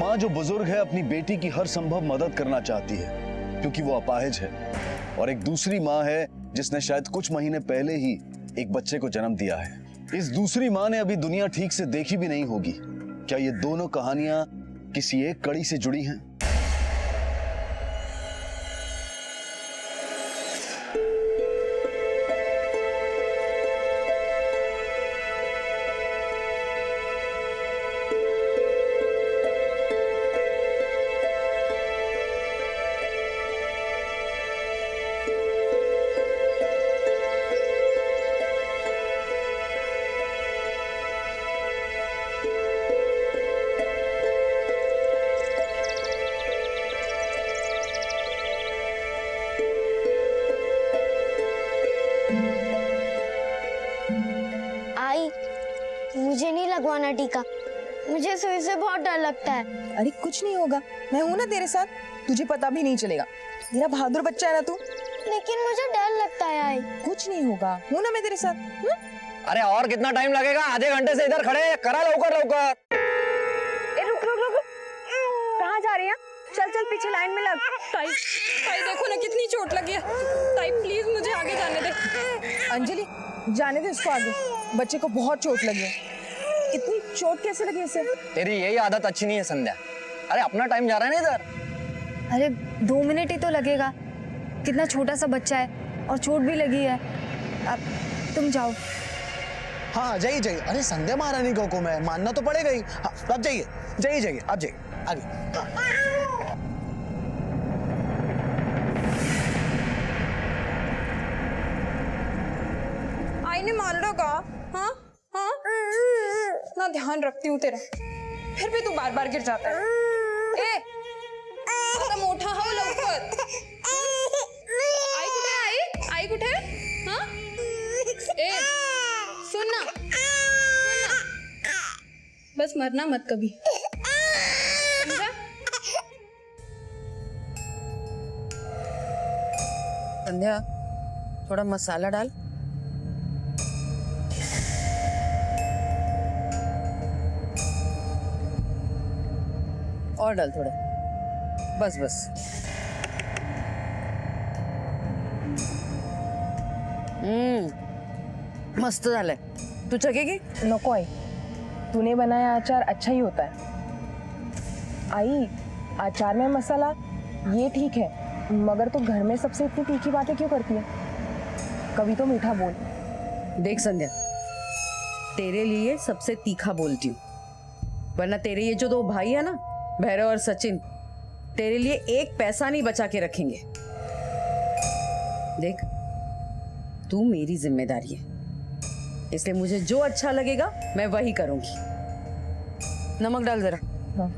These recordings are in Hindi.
माँ जो बुजुर्ग है अपनी बेटी की हर संभव मदद करना चाहती है क्योंकि वो अपाहिज है, और एक दूसरी माँ है जिसने शायद कुछ महीने पहले ही एक बच्चे को जन्म दिया है। इस दूसरी माँ ने अभी दुनिया ठीक से देखी भी नहीं होगी। क्या ये दोनों कहानियां किसी एक कड़ी से जुड़ी हैं? मुझे नहीं लगवाना टीका, मुझे सुई से बहुत डर लगता है। अरे कुछ नहीं होगा, मैं हूं ना तेरे साथ, तुझे पता भी नहीं चलेगा। मेरा बहादुर बच्चा है ना तू। लेकिन मुझे डर लगता है आई। कुछ नहीं होगा, हूं ना मैं तेरे साथ। अरे और कितना टाइम लगेगा? आधे घंटे से इधर खड़े, करा लौकर लौकर। रुक रुक रुक, कहाँ जा रही है? चल चल पीछे लाइन में लग। ताई देखो ना कितनी चोट लगी है। ताई प्लीज मुझे आगे जाने दे। अंजलि जाने दे इसको आगे, बच्चे को बहुत चोट लगी है। इतनी चोट कैसे लगी इसे? तेरी यही आदत अच्छी नहीं है संध्या। अरे अपना टाइम जा रहा है ना इधर। अरे 2 मिनट ही तो लगेगा, कितना छोटा सा बच्चा है और चोट भी लगी है। अब तुम जाओ। हाँ जाइए जाइए। अरे संध्या महारानी को हुक्म है, मानना तो पड़ेगा ही। हाँ, अब जाइए जाइए जाइए, आप जाइए आगे। आई ने मान लो का? हाँ हाँ ना ध्यान रखती हूँ तेरा, फिर भी तू बार बार गिर जाता है। ए आता मोठा हो लवकर। आई कुठे? आई कुठे? हाँ ए सुन ना, बस मरना मत कभी, समझा? संध्या थोड़ा मसाला डाल। और डाल थोड़ा, बस बस। मस्त झालंय, तू चखेगी? नको आई, तूने बनाया अचार अच्छा ही होता है। आई अचार में मसाला ये ठीक है, मगर तू घर में सबसे इतनी तीखी बातें क्यों करती है? कभी तो मीठा बोल। देख संध्या, तेरे लिए सबसे तीखा बोलती हूँ, वरना तेरे ये जो 2 भाई है ना, भैरव और सचिन, तेरे लिए 1 पैसा नहीं बचा के रखेंगे। देख तू मेरी जिम्मेदारी है, इसलिए मुझे जो अच्छा लगेगा मैं वही करूंगी। नमक डाल जरा। हाँ।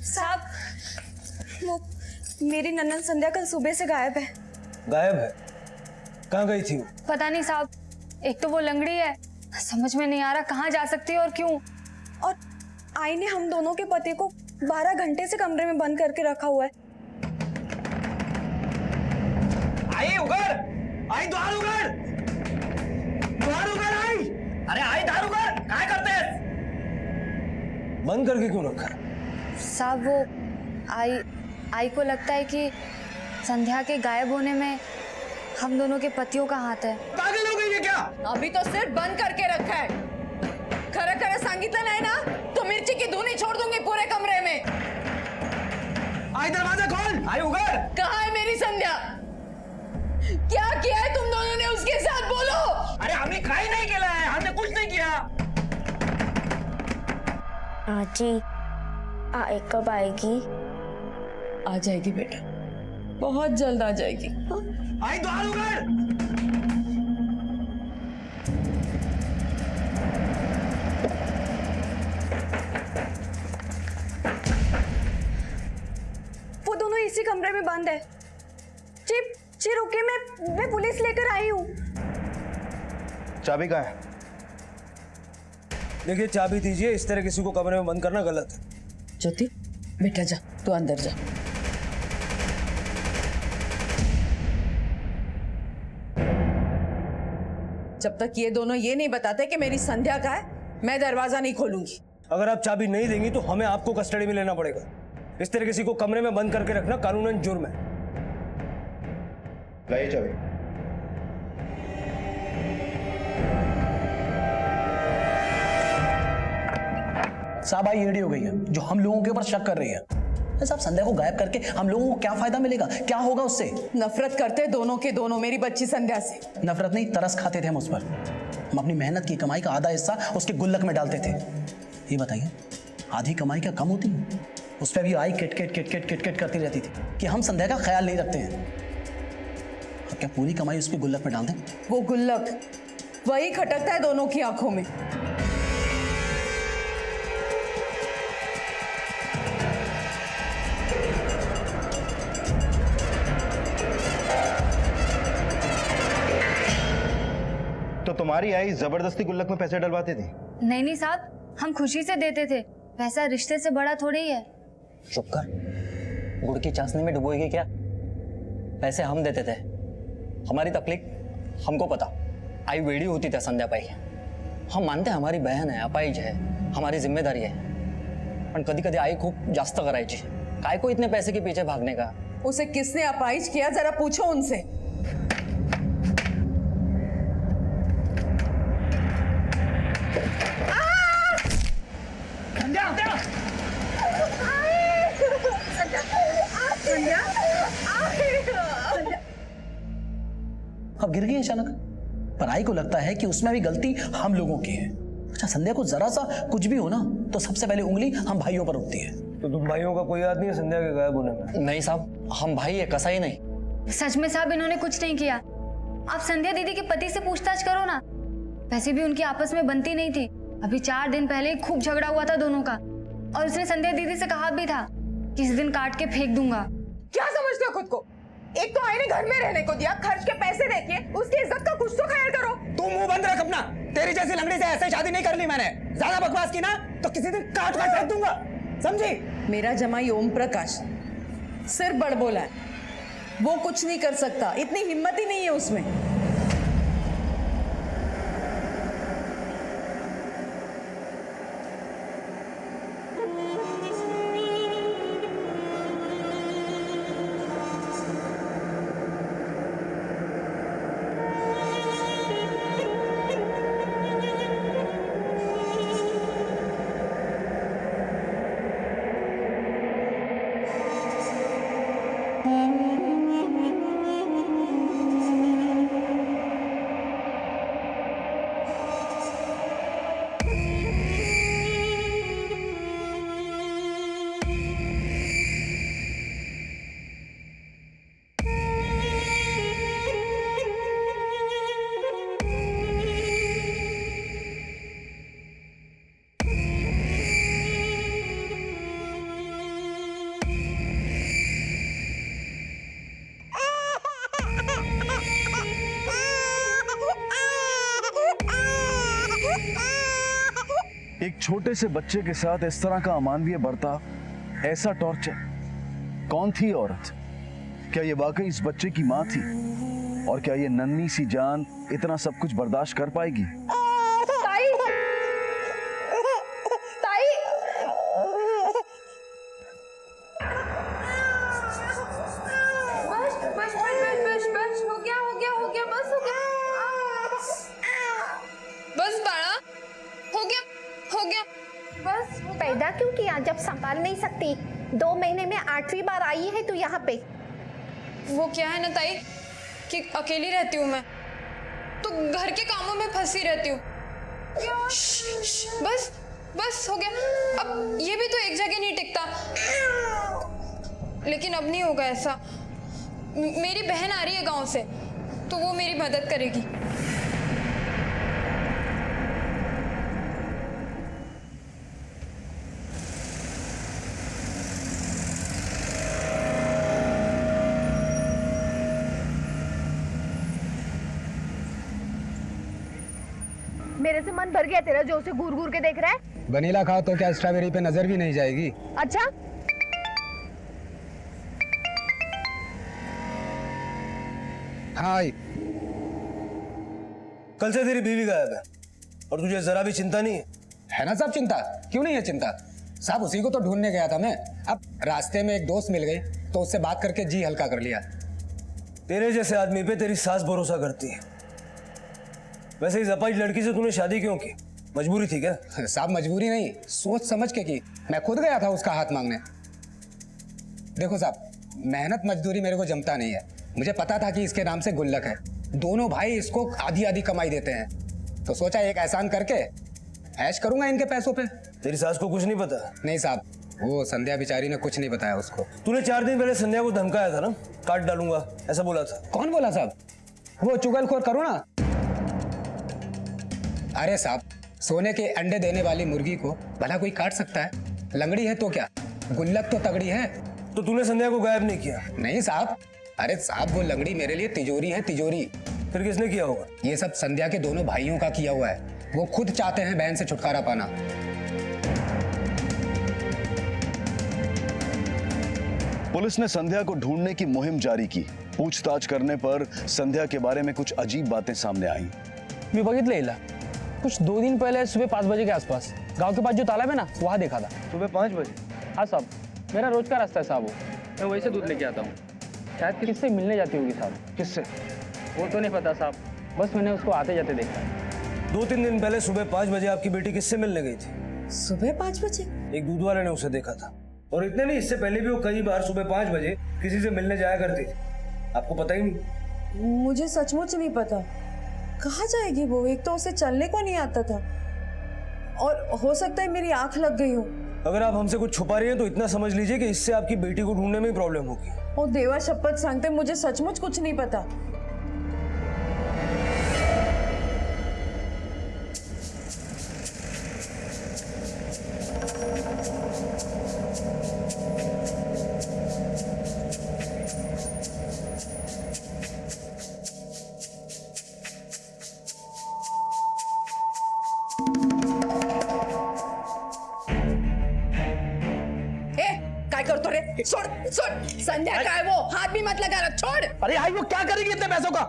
साहब वो मेरी नन्नन संध्या कल सुबह से गायब है। गायब है? कहाँ गई थी वो? पता नहीं साहब, एक तो वो लंगड़ी है, समझ में नहीं आ रहा कहाँ जा सकती है और क्यों। और आई ने हम दोनों के पति को 12 घंटे से कमरे में बंद करके रखा हुआ है। आई उगर, आई द्वार उगर, द्वार उगर आई। अरे आई द्वार उगर, क्या करते हैं? बंद करके क्यों रखा है? साहब वो आई को लगता है कि संध्या के गायब होने में हम दोनों के पतियों का हाथ है। पागल हो गई है क्या? अभी तो सिर्फ बंद करके रखा है, खरा खरा सांगितलं नहीं ना तो मिर्ची की धुनी छोड़ दूंगी पूरे कमरे में। आई दरवाजा खोल। आई उगर। कहाँ है मेरी संध्या? क्या किया है तुम दोनों ने उसके साथ? बोलो। अरे हमने काही नहीं किया है, हमने कुछ नहीं किया। आजी आई कब आएगी? आ जाएगी बेटा, बहुत जल्द आ जाएगी। आई द्वार उगर। वो दोनों इसी कमरे में बंद है। जी रुके, मैं पुलिस लेकर आई हूँ। चाबी कहाँ है? देखिए चाबी दीजिए, इस तरह किसी को कमरे में बंद करना गलत है। ज्योति बेटा जा, तू अंदर जा। जब तक ये दोनों ये नहीं बताते कि मेरी संध्या का है, मैं दरवाजा नहीं खोलूंगी। अगर आप चाबी नहीं देंगी तो हमें आपको कस्टडी में लेना पड़ेगा। इस तरह किसी को कमरे में बंद करके रखना कानूनन जुर्म है। लाइए चाबी। साहब आई एडी हो गई है जो हम लोगों के ऊपर शक कर रही है। साहब संध्या को गायब करके हम लोगों को क्या फायदा मिलेगा, क्या होगा उससे? नफरत करते दोनों के दोनों मेरी बच्ची संध्या से। नफरत नहीं, तरस खाते थे हम उस पर। हम अपनी मेहनत की कमाई का आधा हिस्सा उसके गुल्लक में डालते थे। ये बताइए, आधी कमाई क्या कम होती है? उस पर भी आई किट किट किट किट किट किट करती रहती थी कि हम संध्या का ख्याल नहीं रखते हैं। अब क्या पूरी कमाई उसके गुल्लक में डाल दें? वो गुल्लक वही खटकता है दोनों की आंखों में। तो तुम्हारी आई जबरदस्ती गुल्लक में पैसे डलवाती थी? नहीं साहब, हम खुशी से देते थे। पैसा रिश्ते से बड़ा थोड़ी ही है। चुप कर, गुड़ की चाशनी में डुबोएगी क्या? पैसे हम देते थे, हमारी तकलीफ हमको पता। आई वेड़ी होती थी संध्या पाई। हम मानते हमारी बहन है, अपाहिज है, हमारी जिम्मेदारी है, पण कधी कधी आई खूप जास्त करायची। काय को इतने पैसे के पीछे भागने का? उसे किसने अपाहिज किया, जरा पूछो उनसे। अब गिर गई अचानक, पर आई को लगता है कि उसमें भी गलती हम लोगों की है। अच्छा, संध्या को जरा सा कुछ भी हो ना तो सबसे पहले उंगली हम भाइयों पर उठती है। तो तुम भाइयों का कोई याद नहीं है संध्या के गायब होने में? नहीं साहब, हम भाई है, कसा ही नहीं। सच में साहब, इन्होंने कुछ नहीं किया। आप संध्या दीदी के पति से पूछताछ करो ना। वैसे भी उनकी आपस में बनती नहीं थी। अभी 4 दिन पहले खूब झगड़ा हुआ था दोनों का, और उसने संध्या दीदी से कहा भी था किस दिन काट के फेंक दूंगा। क्या समझते हो खुद को? एक तो आईने घर में रहने को दिया, खर्च के पैसे देके उसकी इज्जत का कुछ तो ख्याल करो। तू मुंह बंद रख अपना। तेरी जैसी लंगड़ी से ऐसे शादी नहीं कर ली मैंने। ज्यादा बकवास की ना तो किसी दिन काट काट फेंक दूंगा, समझी? मेरा जमाई ओम प्रकाश सिर बड़ बोला है, वो कुछ नहीं कर सकता, इतनी हिम्मत ही नहीं है उसमें। एक छोटे से बच्चे के साथ इस तरह का अमानवीय बर्ताव, ऐसा टॉर्चर। कौन थी औरत? क्या ये वाकई इस बच्चे की माँ थी? और क्या ये नन्ही सी जान इतना सब कुछ बर्दाश्त कर पाएगी? ताई, ताई, बस बस बस बस बस हो गया हो गया हो गया, बस हो गया, बस बाळा, हो गया बस। पैदा क्यों किया जब संभाल नहीं सकती? 2 महीने में 8वीं बार आई है तू यहाँ पे। वो क्या है ना ताई कि अकेली रहती हूँ मैं, तो घर के कामों में फंसी रहती हूँ। बस बस हो गया। अब ये भी तो एक जगह नहीं टिकता। लेकिन अब नहीं होगा ऐसा। मेरी बहन आ रही है गांव से, तो वो मेरी मदद करेगी। मेरे से मन भर गया तेरा जो उसे घूर घूर के देख रहा है। वनीला खाओ तो क्या स्ट्रॉबेरी पे नजर भी नहीं जाएगी? अच्छा, हाँ आई। कल से तेरी बीवी गायब है और तुझे जरा भी चिंता नहीं है ना साहब चिंता? क्यों नहीं है चिंता साहब? उसी को तो ढूंढने गया था मैं। अब रास्ते में एक दोस्त मिल गई तो उससे बात करके जी हल्का कर लिया। तेरे जैसे आदमी पे तेरी सास भरोसा करती है। वैसे इस अपाहिज लड़की से तूने शादी क्यों की? मजबूरी थी क्या? साहब मजबूरी नहीं, सोच समझ के की। मैं खुद गया था उसका हाथ मांगने। देखो साहब, मेहनत मजदूरी मेरे को जमता नहीं है। मुझे पता था कि इसके नाम से गुल्लक है, दोनों भाई इसको आधी आधी कमाई देते हैं, तो सोचा एक एहसान करके ऐश करूंगा इनके पैसों पे। तेरी सास को कुछ नहीं पता? नहीं साहब, वो संध्या बेचारी ने कुछ नहीं बताया उसको। तूने 4 दिन पहले संध्या को धमकाया था ना, काट डालूंगा ऐसा बोला था। कौन बोला साहब? वो चुगलखोर करो ना। अरे साहब, सोने के अंडे देने वाली मुर्गी को भला कोई काट सकता है? लंगड़ी है तो क्या, गुल्लक तो तगड़ी है। तो तूने संध्या को गायब नहीं किया? नहीं साहब, अरे साहब वो लंगड़ी मेरे लिए तिजोरी है, तिजोरी। फिर किसने किया होगा? ये सब संध्या के दोनों भाइयों का किया हुआ है। वो खुद चाहते हैं बहन से छुटकारा पाना। पुलिस ने संध्या को ढूंढने की मुहिम जारी की। पूछताछ करने पर संध्या के बारे में कुछ अजीब बातें सामने आई। मी बघितलं हिला कुछ 2 दिन पहले सुबह 5 बजे के आसपास गांव के पास जो तालाब है ना, वहाँ देखा था। सुबह 5 बजे? हाँ साहब, मेरा रोज का रास्ता है साहब। मैं वहीं से दूध लेके आता हूँ। शायद किससे मिलने जाती होगी साहब। किससे? वो तो नहीं पता साहब, बस मैंने उसको आते जाते देखा। 2-3 दिन पहले सुबह 5 बजे आपकी बेटी किससे मिलने गई थी? सुबह 5 बजे? एक दूध वाले ने उसे देखा था। और इतने नहीं, इससे पहले भी वो कई बार सुबह 5 बजे किसी से मिलने जाया करती थी। आपको पता ही नहीं? मुझे सचमुच नहीं पता। कहाँ जाएगी वो? एक तो उसे चलने को नहीं आता था, और हो सकता है मेरी आंख लग गई हो। अगर आप हमसे कुछ छुपा रही हैं तो इतना समझ लीजिए कि इससे आपकी बेटी को ढूंढने में ही प्रॉब्लम होगी। और देवा शपथ सांगते मुझे सचमुच कुछ नहीं पता। काय करतो रे? छोड़ छोड़, संध्या का है वो, हाथ भी मत लगा रहा, छोड़। अरे आई वो क्या करेगी इतने पैसों का?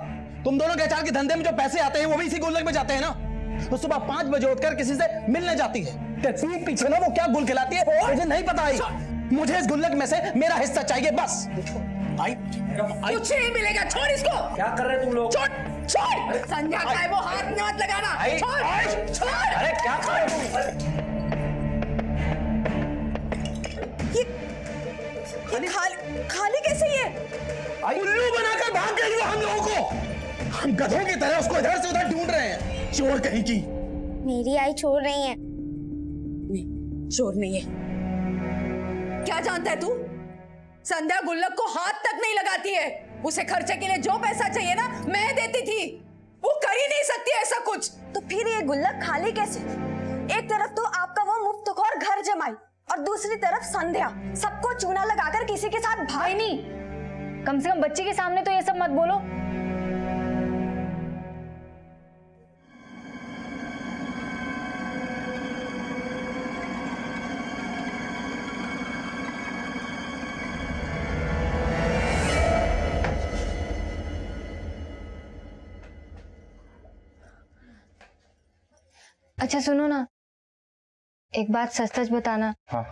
तुम दोनों के अचार के धंधे में जो पैसे आते हैं वो भी इसी गुल्लक में जाते हैं ना। तो सुबह 5 बजे उठकर किसी से मिलने जाती है, पीठ पीछे ना वो क्या गुल खिलाती है मुझे नहीं पता। आई मुझे इस गुल्लक में से मेरा हिस्सा चाहिए बस। आई कुछ नहीं मिलेगा, छोड़ इसको। क्या कर रहे हैं तुम लोग? छोड़ छोड़, संध्या का है वो, हाथ में मत लगाना, छोड़ छोड़। अरे क्या कर रहे हो? ये खाली कैसे? ये उल्लू बनाकर भाग गई वो हम लोगों को। हम गधों की तरह उसको इधर से उधर ढूंढ रहे हैं। चोर कहीं की। मेरी आई छोड़ रही है। चोर नहीं है। क्या जानता है तू? संध्या गुल्लक को हाथ तक नहीं लगाती है। उसे खर्चे के लिए जो पैसा चाहिए ना, मैं देती थी। वो कर ही नहीं सकती ऐसा कुछ। तो फिर ये गुल्लक खाली कैसे? एक तरफ तो आपका वो मुफ्तखोर घर जमाई और दूसरी तरफ संध्या, सबको चूना लगाकर किसी के साथ भाई नहीं, कम से कम बच्चे के सामने तो ये सब मत बोलो। अच्छा सुनो ना, एक बात सच सच बताना। हाँ।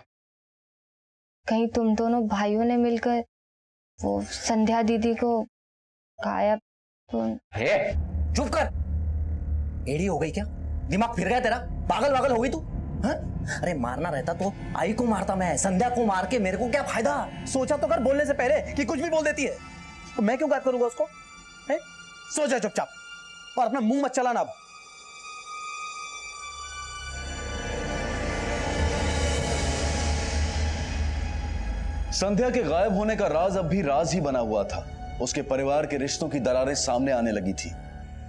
कहीं तुम दोनों भाइयों ने मिलकर वो संध्या दीदी को गायब तो? चुप कर। एड़ी हो गई क्या? दिमाग फिर गया तेरा? पागल वागल हो गई तू? हाँ? अरे मारना रहता तो आई को मारता मैं, संध्या को मार के मेरे को क्या फायदा? सोचा तो कर बोलने से पहले कि कुछ भी बोल देती है। तो मैं क्यों गायब करूंगा उसको? सो जा चुपचाप और अपना मुंह मत चलाना अब। संध्या के गायब होने का राज अब भी राज ही बना हुआ था। उसके परिवार के रिश्तों की दरारें सामने आने लगी थी।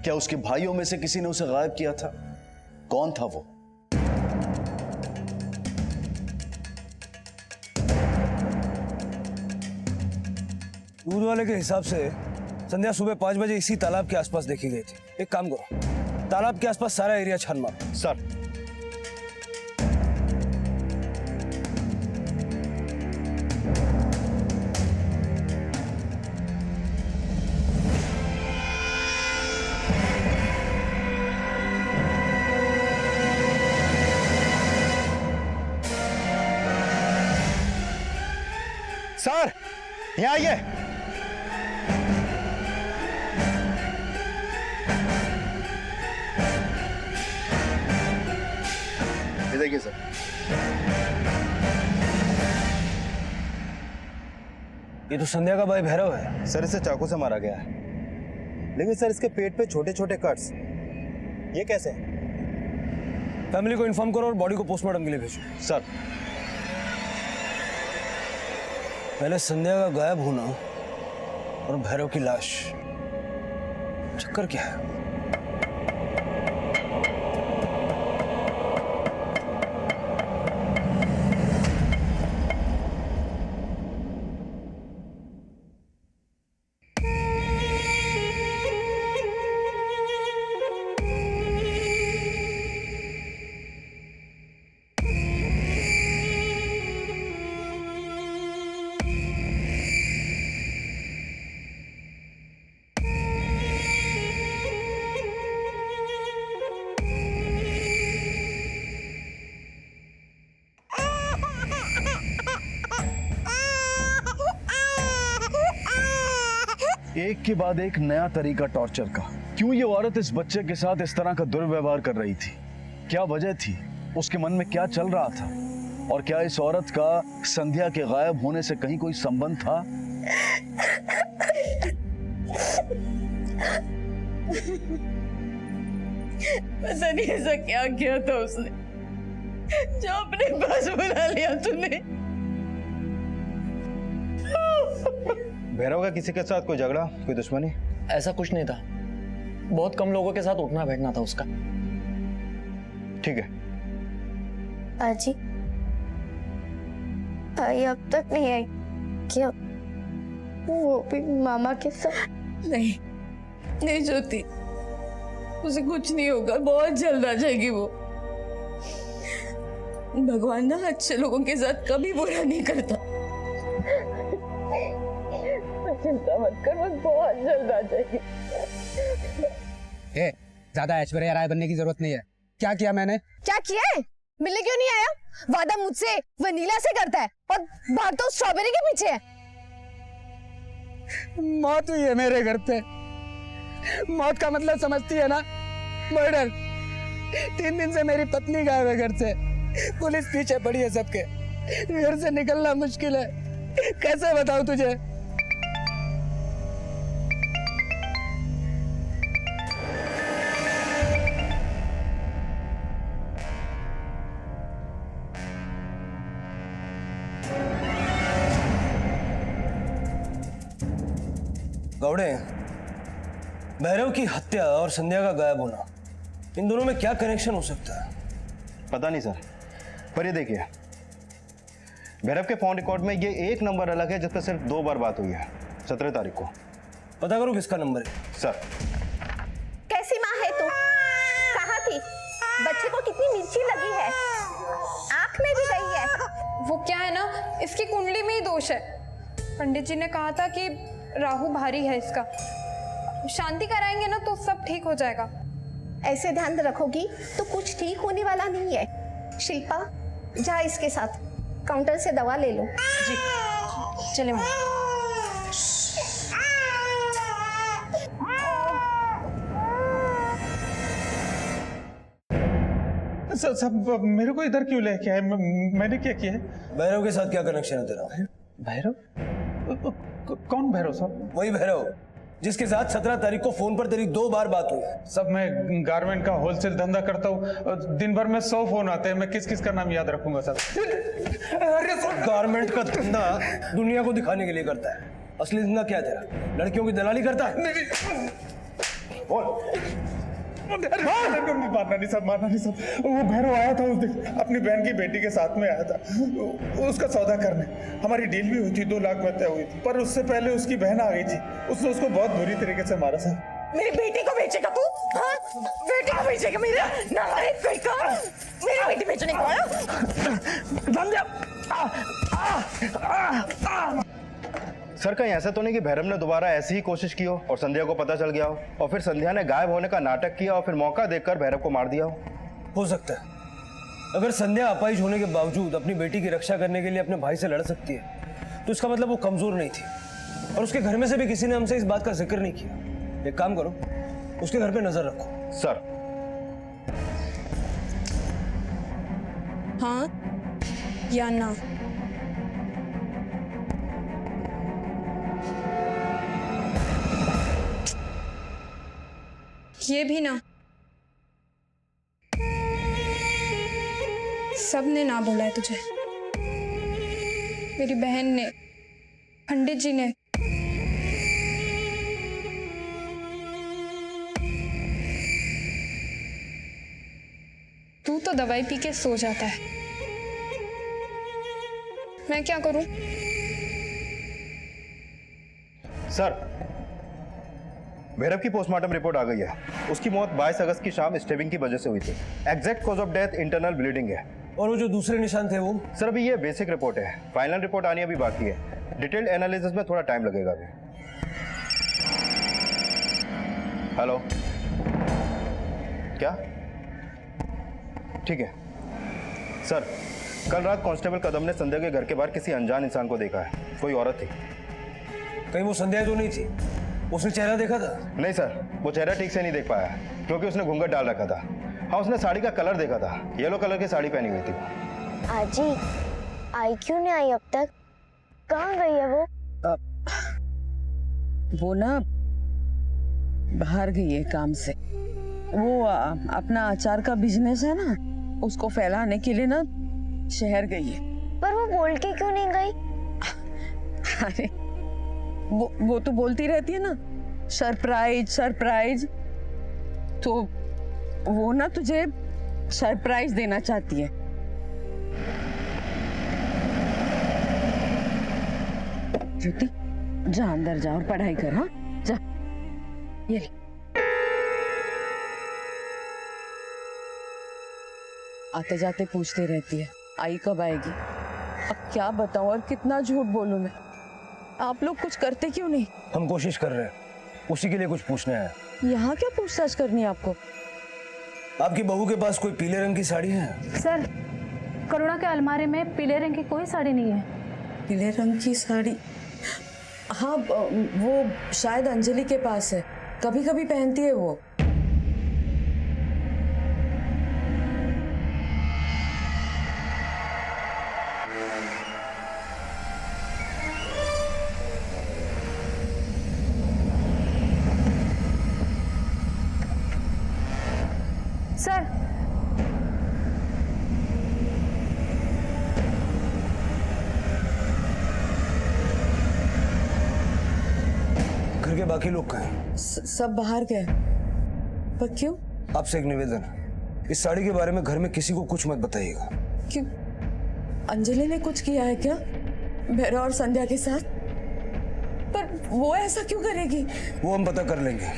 क्या उसके भाइयों में से किसी ने उसे गायब किया था? कौन था वो? दूध वाले के हिसाब से संध्या सुबह 5 बजे इसी तालाब के आसपास देखी गई थी। एक काम करो, तालाब के आसपास सारा एरिया छान मारो। सर। सर, यहाँ आइए। ये देखिए सर। ये तो संध्या का भाई भैरव है। सर, इसे चाकू से मारा गया है, लेकिन सर इसके पेट पे छोटे छोटे कट्स, ये कैसे? फैमिली को इन्फॉर्म करो और बॉडी को पोस्टमार्टम के लिए भेजो। सर। पहले संध्या का गायब होना और भैरव की लाश, चक्कर क्या है? एक के बाद एक नया तरीका टॉर्चर का। क्यों ये औरत इस बच्चे के साथ इस तरह का दुर्व्यवहार कर रही थी? क्या वजह थी? उसके मन में क्या चल रहा था? और क्या इस औरत का संध्या के गायब होने से कहीं कोई संबंध था? पता नहीं ऐसा क्या किया था उसने जो अपने पास बुला लिया तूने। भैरव का किसी के साथ कोई झगड़ा, कोई दुश्मनी? ऐसा कुछ नहीं था, बहुत कम लोगों के साथ उठना बैठना था उसका। ठीक है। आजी, आई अब तक नहीं आई क्या? वो भी मामा के साथ? नहीं नहीं ज्योति, उसे कुछ नहीं होगा, बहुत जल्द आ जाएगी वो। भगवान ना अच्छे लोगों के साथ कभी बुरा नहीं करता। चिंता मत कर, वो बहुत जल्द आ जाएगी। ज्यादा ऐश्वर्या राय बनने की जरूरत नहीं है। क्या किया मैंने? क्या किया है? मिलने क्यों नहीं आया? वादा मुझसे वनीला से करता है और भागता उस स्ट्रॉबेरी के पीछे है। मौत हुई है मेरे घर पे। मौत का मतलब समझती है ना? मर्डर। 3 दिन से मेरी पत्नी गायब है घर से। पुलिस पीछे पड़ी है सबके। घर से निकलना मुश्किल है। कैसे बताऊं तुझे? गौड़े, भैरव की हत्या और संध्या का गायब होना, इन दोनों में क्या कनेक्शन हो सकता है? पता नहीं सर, पर ये देखिए, भैरव के फोन रिकॉर्ड में ये एक नंबर अलग है जिस पर सिर्फ 2 बार बात हुई है, 17 तारीख को। पता करो किसका नंबर है। सर। कैसी माँ है तू? कहाँ थी? बच्चे को कितनी मिर्ची लगी है, आंख में भी गई है। वो क्या है ना, इसकी कुंडली में ही दोष है। पंडित जी ने कहा था कि राहु भारी है इसका, शांति कराएंगे ना तो सब ठीक हो जाएगा। ऐसे ध्यान रखोगी तो कुछ ठीक होने वाला नहीं है। शिल्पा, जा इसके साथ काउंटर से दवा ले लो। जी चले मैम। सब मेरे को इधर क्यों लेके आए? मैंने क्या किया है? भैरव के साथ क्या कनेक्शन है तेरा? भैरव? कौन भैरव साहब? वही भैरव जिसके साथ 17 तारीख को फोन पर तेरी 2 बार बात हुई है। सब मैं गारमेंट का होलसेल धंधा करता हूँ, दिन भर में 100 फोन आते हैं, मैं किस किस का नाम याद रखूंगा सर? अरे सर, गारमेंट का धंधा दुनिया को दिखाने के लिए करता है, असली धंधा क्या है तेरा? लड़कियों की दलाली करता है? मारना नहीं सब, मारना नहीं सब। वो भैरव आया था उस दिन, अपनी बहन की बेटी के साथ में आया था उसका सौदा करने। हमारी डील भी हुई थी, 2 लाख में तय हुई थी, पर उससे पहले उसकी बहन आ गई थी। उसने उसको बहुत बुरी तरीके से मारा सर। मेरी बेटी को बेचेगा तू? हाँ? बेटी को बेचेगा मेरा नालायक बेटा, मेरी बेटी बेचने को आया। संध्या सर कहीं ऐसा तो नहीं कि भैरव ने दोबारा ऐसी ही कोशिश की हो और संध्या को पता चल गया हो और फिर संध्या ने गायब होने का नाटक किया और फिर मौका देखकर भैरव को मार दिया हो सकता है। अगर संध्या अपाहिज होने के बावजूद अपनी बेटी की रक्षा करने के लिए अपने भाई से लड़ सकती है तो इसका मतलब वो कमजोर नहीं थी। और उसके घर में से भी किसी ने हमसे इस बात का जिक्र नहीं किया। एक काम करो, उसके घर पे नजर रखो। सर हाँ या ना? ये भी ना? सबने ना बोला है तुझे, मेरी बहन ने, पंडित जी ने, तू तो दवाई पी के सो जाता है, मैं क्या करूं? सर भैरव की पोस्टमार्टम रिपोर्ट आ गई है। उसकी मौत 22 अगस्त की शाम स्टेबिंग की वजह से हुई थी। Exact cause of death internal bleeding है। और वो जो दूसरे निशान थे वो? सर अभी ये बेसिक रिपोर्ट है, फाइनल रिपोर्ट आनी अभी बाकी है। डिटेल्ड एनालिसिस में थोड़ा टाइम लगेगा अभी। हेलो, क्या? ठीक है सर, कल रात कांस्टेबल कदम ने संध्या के घर के बाहर किसी अनजान इंसान को देखा है। कोई औरत थी। कहीं वो संध्या तो नहीं थी? उसने चेहरा देखा था? नहीं सर, वो चेहरा ठीक से नहीं देख पाया क्योंकि उसने घूंघट डाल रखा था। हाँ, उसने साड़ी का कलर देखा था, येलो कलर की साड़ी पहनी हुई थी। आजी आई क्यों नहीं आई अब तक? कहाँ गई है वो? वो ना बाहर गई है काम से। वो अपना अचार का बिजनेस है ना, उसको फैलाने के लिए ना शहर गई है। पर वो बोल के क्यों नहीं गई? अरे वो तो बोलती रहती है ना, सरप्राइज सरप्राइज। तो वो ना तुझे सरप्राइज देना चाहती है। ज्योति जा अंदर जा और पढ़ाई कर। हाँ जा, ये ले। आते जाते पूछती रहती है आई कब आएगी। अब क्या बताऊं और कितना झूठ बोलूं मैं। आप लोग कुछ करते क्यों नहीं? हम कोशिश कर रहे हैं, उसी के लिए कुछ पूछना है। यहाँ क्या पूछताछ करनी है आपको? आपकी बहू के पास कोई पीले रंग की साड़ी है? सर, करुणा के अलमारी में पीले रंग की कोई साड़ी नहीं है। पीले रंग की साड़ी? हाँ, वो शायद अंजलि के पास है, कभी कभी पहनती है वो। सर, घर के बाकी लोग कहाँ हैं? सब बाहर गए। पर क्यों? आपसे एक निवेदन है, इस साड़ी के बारे में घर में किसी को कुछ मत बताइएगा। क्यों? अंजलि ने कुछ किया है क्या भैरव और संध्या के साथ? पर वो ऐसा क्यों करेगी? वो हम पता कर लेंगे।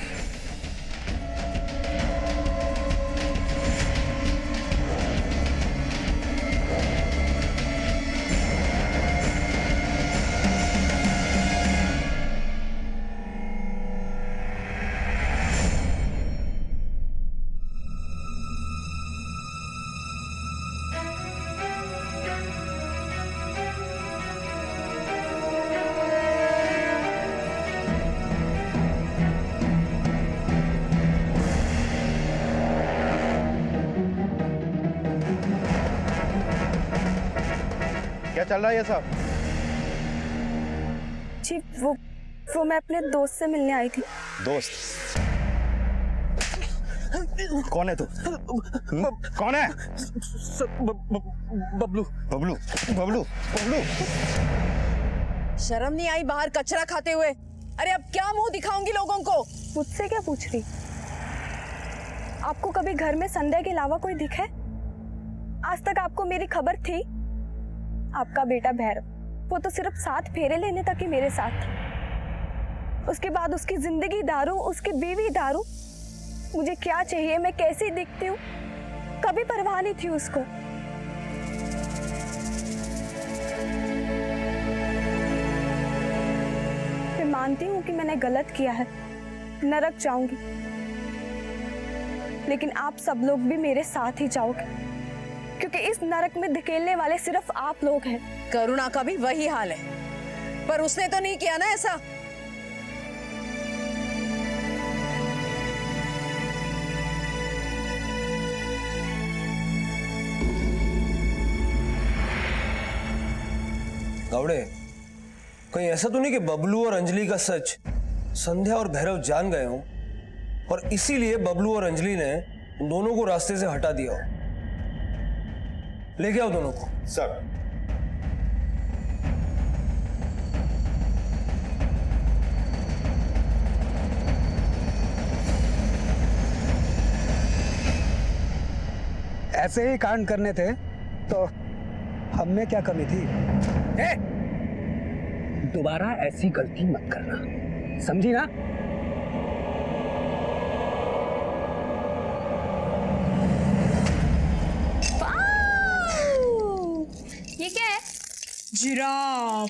क्या चल रहा है ये सब? जी वो मैं अपने दोस्त से मिलने आई थी। दोस्त? कौन है तू? कौन है? बबलू। बबलू? बबलू? बबलू? शर्म नहीं आई बाहर कचरा खाते हुए? अरे अब क्या मुंह दिखाऊंगी लोगों को? मुझसे क्या पूछ रही? आपको कभी घर में संध्या के अलावा कोई दिखा है? आज तक आपको मेरी खबर थी? आपका बेटा भैरव, वो तो सिर्फ 7 फेरे लेने तक ही मेरे साथ था। उसके बाद उसकी जिंदगी दारू, उसकी बीवी दारू, मुझे क्या चाहिए, मैं कैसी दिखती हूँ, कभी परवाह नहीं थी उसको। मैं मानती हूँ कि मैंने गलत किया है, नरक जाऊंगी, लेकिन आप सब लोग भी मेरे साथ ही जाओगे, क्योंकि इस नरक में धकेलने वाले सिर्फ आप लोग हैं। करुणा का भी वही हाल है, पर उसने तो नहीं किया ना ऐसा। गावड़े, कहीं ऐसा तो नहीं कि बबलू और अंजलि का सच संध्या और भैरव जान गए हों और इसीलिए बबलू और अंजलि ने उन दोनों को रास्ते से हटा दिया हो? लेके आओ दोनों को। सर, ऐसे ही कांड करने थे तो हमने क्या कमी थी? दोबारा ऐसी गलती मत करना, समझी ना? ये क्या है? जिराफ।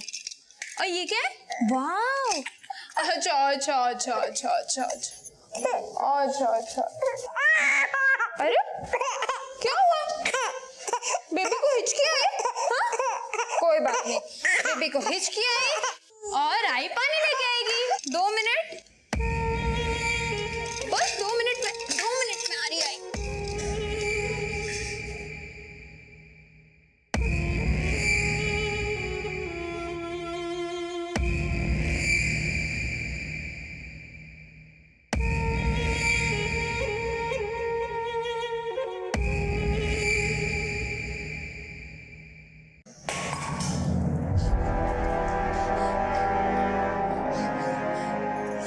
और ये क्या है? वाव। अच्छा अच्छा अच्छा अच्छा अच्छा अच्छा अच्छा अच्छा। अरे क्या हुआ? बेबी को हिचकी आई? हाँ? कोई बात नहीं, बेबी को हिचकी आई और आई पानी लेके आएगी। 2 मिनट, बस 2 मिनट में आ रही आई।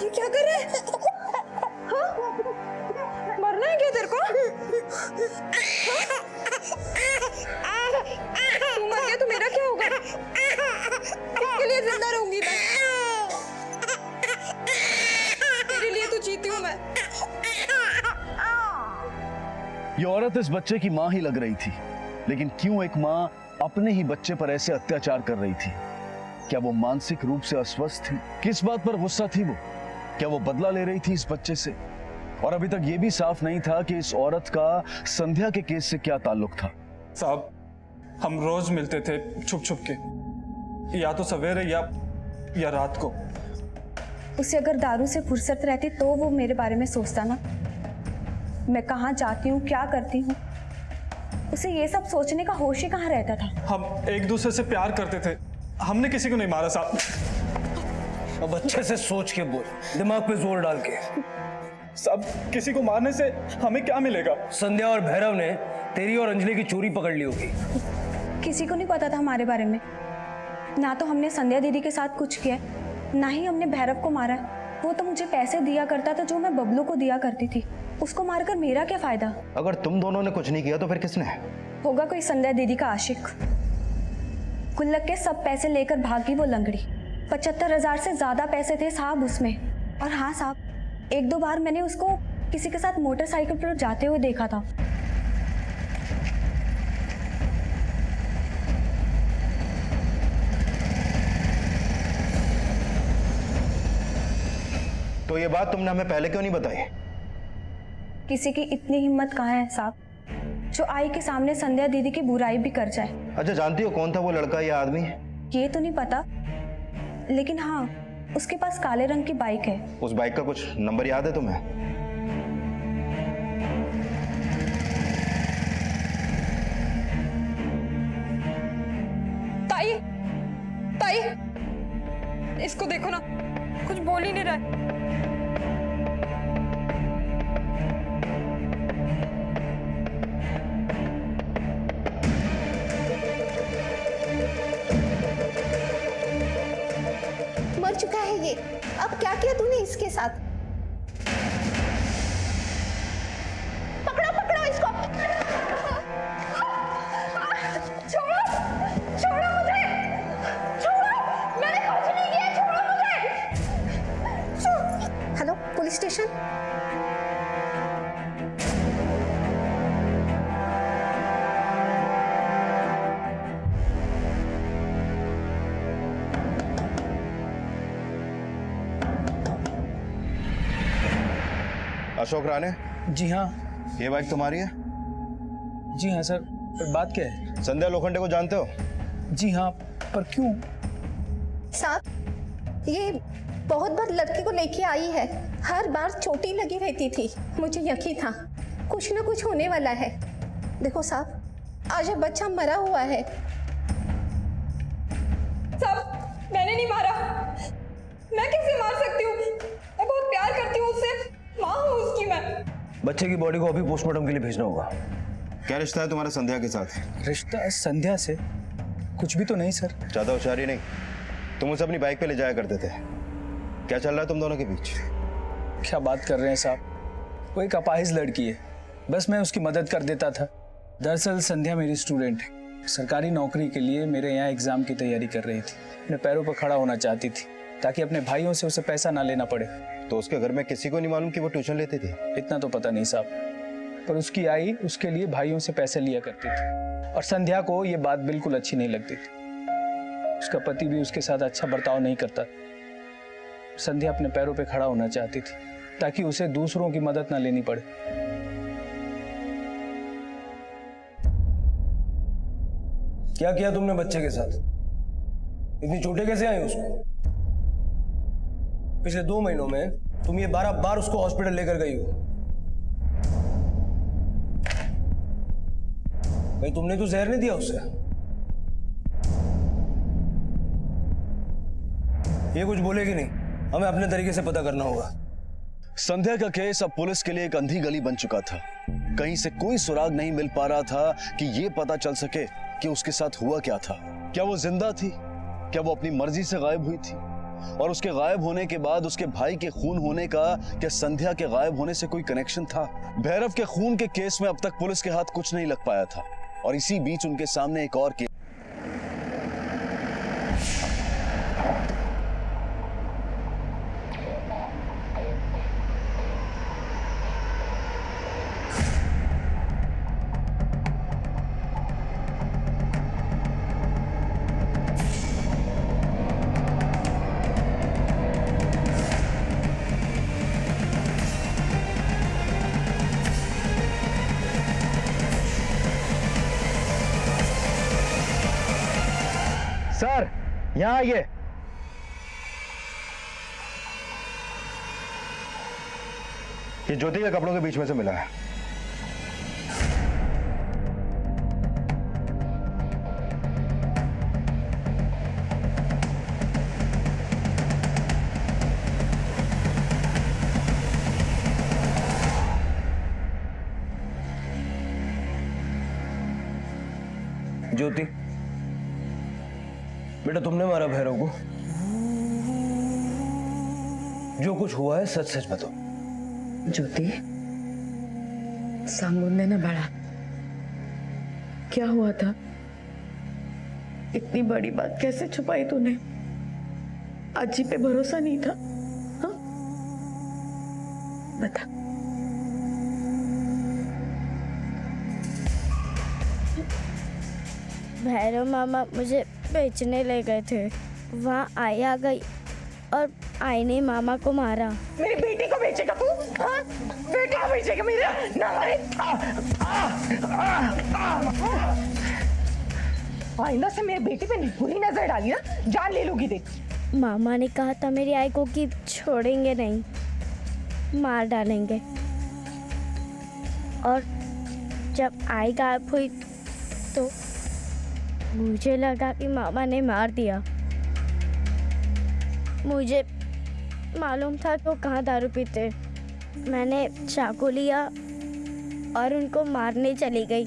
ये क्या कर रहा है? हाँ? मरना है क्या तेरे को? हाँ? तू मर गया तो मेरा क्या होगा? किसके लिए जिंदा रहूंगी मैं? तेरे लिए तो जीती हूँ मैं। ये औरत इस बच्चे की मां ही लग रही थी, लेकिन क्यों एक मां अपने ही बच्चे पर ऐसे अत्याचार कर रही थी? क्या वो मानसिक रूप से अस्वस्थ थी? किस बात पर गुस्सा थी वो? क्या वो बदला ले रही थी इस बच्चे से? और अभी तक ये भी साफ नहीं था कि इस औरत का संध्या के केस से क्या ताल्लुक था। साहब, हम रोज मिलते थे छुप छुप के, या तो सवेरे या रात को। उसे अगर दारू से फुर्सत रहती तो वो मेरे बारे में सोचता ना, मैं कहाँ जाती हूँ, क्या करती हूँ। उसे ये सब सोचने का होश ही कहाँ रहता था। हम एक दूसरे से प्यार करते थे, हमने किसी को नहीं मारा साहब। अब अच्छे से सोच के बोल, दिमाग पे जोर डाल के। साहब, किसी को मारने से हमें क्या मिलेगा? संध्या और भैरव ने तेरी और अंजलि की चोरी पकड़ ली होगी। किसी को नहीं पता था हमारे बारे में। ना तो हमने संध्या दीदी के साथ कुछ किया, ना ही हमने भैरव को मारा। वो तो मुझे पैसे दिया करता था जो मैं बबलू को दिया करती थी। उसको मारकर मेरा क्या फायदा? अगर तुम दोनों ने कुछ नहीं किया तो फिर किसने? होगा कोई संध्या दीदी का आशिक। गुल्लक के सब पैसे लेकर भागी वो लंगड़ी। 75,000 से ज्यादा पैसे थे साहब उसमें। और हाँ साहब, 1-2 बार मैंने उसको किसी के साथ मोटरसाइकिल पर जाते हुए देखा था। तो ये बात तुमने हमें पहले क्यों नहीं बताई? किसी की इतनी हिम्मत कहाँ है साहब, जो आई के सामने संध्या दीदी की बुराई भी कर जाए। अच्छा, जानती हो कौन था वो लड़का या आदमी? ये तो नहीं पता, लेकिन हाँ, उसके पास काले रंग की बाइक है। उस बाइक का कुछ नंबर याद है तुम्हें? ताई, ताई, इसको देखो ना, कुछ बोल ही नहीं रहा है। मर चुका है ये। अब क्या किया तूने इसके साथ? पकड़ो पकड़ो इसको। छोड़ो छोड़ो मुझे, छोड़ो, मैंने कुछ नहीं किया, छोड़ो मुझे। Hello, police station. Ashok Rane. जी हाँ। ये बाइक तुम्हारी है? जी हाँ सर, पर बात क्या है? संध्या लोखंडे को जानते हो? जी हाँ, पर क्यों? साहब, ये बहुत बार लड़की को लेके आई है, हर बार चोटी लगी रहती थी। मुझे यकीन था कुछ ना कुछ होने वाला है। देखो साहब, आज ये बच्चा मरा हुआ है। साहब, मैंने नहीं मारा। मैं कैसे मार सकती हूँ? मैं बहुत प्यार करती हूँ उससे, माँ हूँ उसकी मैं। बच्चे की बॉडी को अभी पोस्टमार्टम के लिए भेजना होगा। क्या रिश्ता है तुम्हारा संध्या के साथ? रिश्ता संध्या से? कुछ भी तो नहीं सर। ज्यादा होशियारी नहीं। तुम उसे अपनी बाइक पे ले जाया करते थे। क्या चल रहा है तुम दोनों के बीच? क्या बात कर रहे हैं साहब, वो एक अपाहिज लड़की है, बस मैं उसकी मदद कर देता था। दरअसल संध्या मेरी स्टूडेंट है, सरकारी नौकरी के लिए मेरे यहाँ एग्जाम की तैयारी कर रही थी। अपने पैरों पर खड़ा होना चाहती थी ताकि अपने भाइयों से उसे पैसा ना लेना पड़े। तो उसके घर में किसी को नहीं मालूम कि वो ट्यूशन लेती थी? इतना तो पता नहीं साहब, पर उसकी आई उसके लिए भाइयों से पैसे लिया करती थी और संध्या को ये बात बिल्कुल अच्छी नहीं लगती थी। उसका पति भी उसके साथ अच्छा बर्ताव नहीं करता। संध्या अपने पैरों पे खड़ा होना चाहती थी ताकि उसे दूसरों की मदद ना लेनी पड़े। क्या किया तुमने बच्चे के साथ? इतनी चोटें कैसे आई उसको? पिछले 2 महीनों में तुम ये 12 बार उसको हॉस्पिटल लेकर गई हो। भाई तुमने तो जहर नहीं दिया उसे? ये कुछ बोलेगी नहीं, हमें अपने तरीके से पता करना होगा। संध्या का केस अब पुलिस के लिए एक अंधी गली बन चुका था। कहीं से कोई सुराग नहीं मिल पा रहा था कि ये पता चल सके कि उसके साथ हुआ क्या था। क्या वो जिंदा थी? क्या वो अपनी मर्जी से गायब हुई थी? और उसके गायब होने के बाद उसके भाई के खून होने का क्या संध्या के गायब होने से कोई कनेक्शन था? भैरव के खून के केस में अब तक पुलिस के हाथ कुछ नहीं लग पाया था और इसी बीच उनके सामने एक और केस। सर, यहाँ आइए। ये ज्योति के कपड़ों के बीच में से मिला है। ज्योति, बेटा तुमने मारा भैरव को? जो कुछ हुआ है सच सच बताओ। ज्योति, सांगुन ने ना बड़ा क्या हुआ था? इतनी बड़ी बात कैसे छुपाई तूने? अजी पे भरोसा नहीं था? हाँ? बता। भैरव मामा मुझे बेचने ले गए थे। वहाँ आई आ गई और आई ने मामा को मारा। मेरी बेटी को बेचेगा तू? हाँ? बेटी को बेचेगा मेरा? आइंदा से मेरे बेटे पे बुरी नजर डाली ना, जान ले लूंगी देख। मामा ने कहा था मेरी आई को कि छोड़ेंगे नहीं, मार डालेंगे। और जब आई गायब हुई तो मुझे लगा कि मामा ने मार दिया। मुझे मालूम था कि वो कहाँ दारू पीते। मैंने चाकू लिया और उनको मारने चली गई।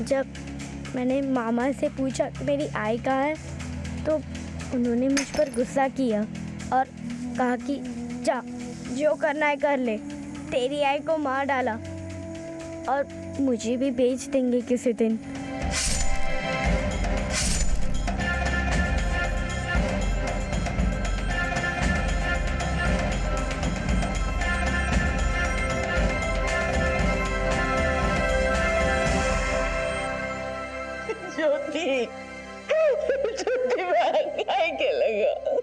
जब मैंने मामा से पूछा कि मेरी आई कहाँ है तो उन्होंने मुझ पर गुस्सा किया और कहा कि जा जो करना है कर ले, तेरी आई को मार डाला और मुझे भी बेच देंगे किसी दिन। ज्योति, छुट्टी में काय के लगा।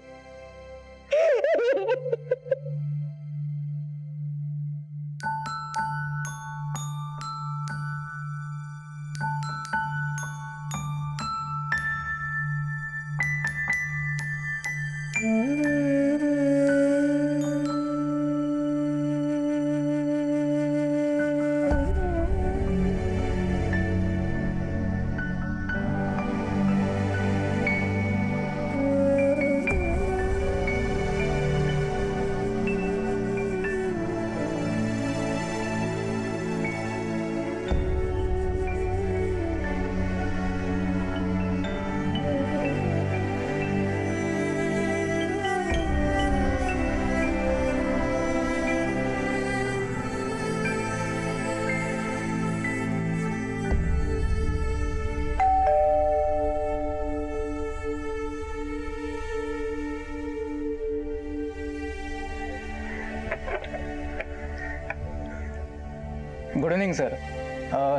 Good evening sir.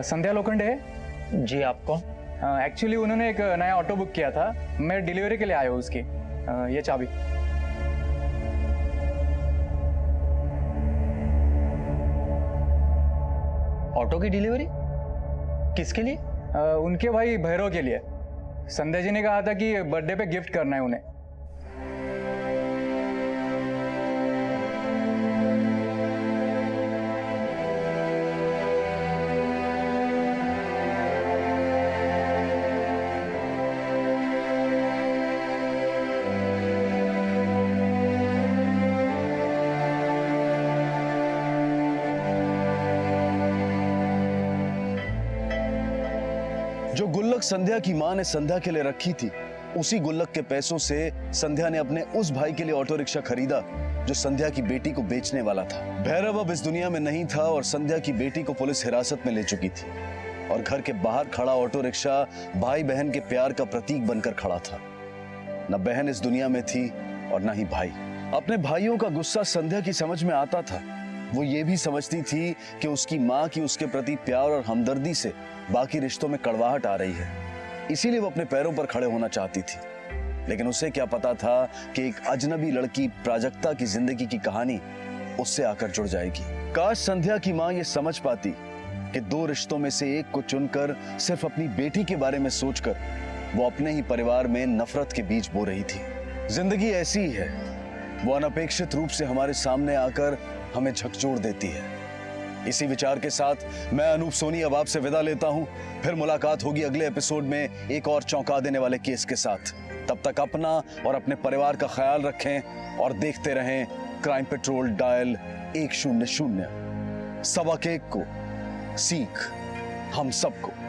Sandhya Lokhande है जी। आपको एक्चुअली उन्होंने एक नया ऑटो बुक किया था, मैं डिलीवरी के लिए आया हूँ उसकी। ये चाबी। ऑटो की डिलीवरी किसके लिए? उनके भाई भैरव के लिए। संध्या जी ने कहा था कि बर्थडे पे गिफ्ट करना है उन्हें। जो गुल्लक संध्या की मां ने संध्या के लिए रखी थी, उसी गुल्लक के पैसों से संध्या ने अपने उस भाई के लिए ऑटो रिक्शा खरीदा जो संध्या की बेटी को बेचने वाला था। भैरव अब इस दुनिया में नहीं था और संध्या की बेटी को पुलिस हिरासत में ले चुकी थी और घर के बाहर खड़ा ऑटो रिक्शा भाई बहन के प्यार का प्रतीक बनकर खड़ा था। न बहन इस दुनिया में थी और न ही भाई। अपने भाइयों का गुस्सा संध्या की समझ में आता था। वो ये भी समझती थी कि उसकी माँ की उसके प्रति प्यार और हमदर्दी से बाकी रिश्तों में कड़वाहट आ रही है, इसीलिए वो अपने पैरों पर खड़े होना चाहती थी। लेकिन उसे क्या पता था कि एक अजनबी लड़की प्राजक्ता की जिंदगी की कहानी उससे आकर जुड़ जाएगी। काश संध्या की माँ ये समझ पाती कि दो रिश्तों में से एक को चुनकर सिर्फ अपनी बेटी के बारे में सोचकर वो अपने ही परिवार में नफरत के बीज बो रही थी। जिंदगी ऐसी ही है, वो अनपेक्षित रूप से हमारे सामने आकर हमें झकझोर देती है। इसी विचार के साथ मैं अनूप सोनी अब आपसे विदा लेता हूं। फिर मुलाकात होगी अगले एपिसोड में एक और चौंका देने वाले केस के साथ। तब तक अपना और अपने परिवार का ख्याल रखें और देखते रहें क्राइम पेट्रोल डायल 100। 1 को सीख हम सबको।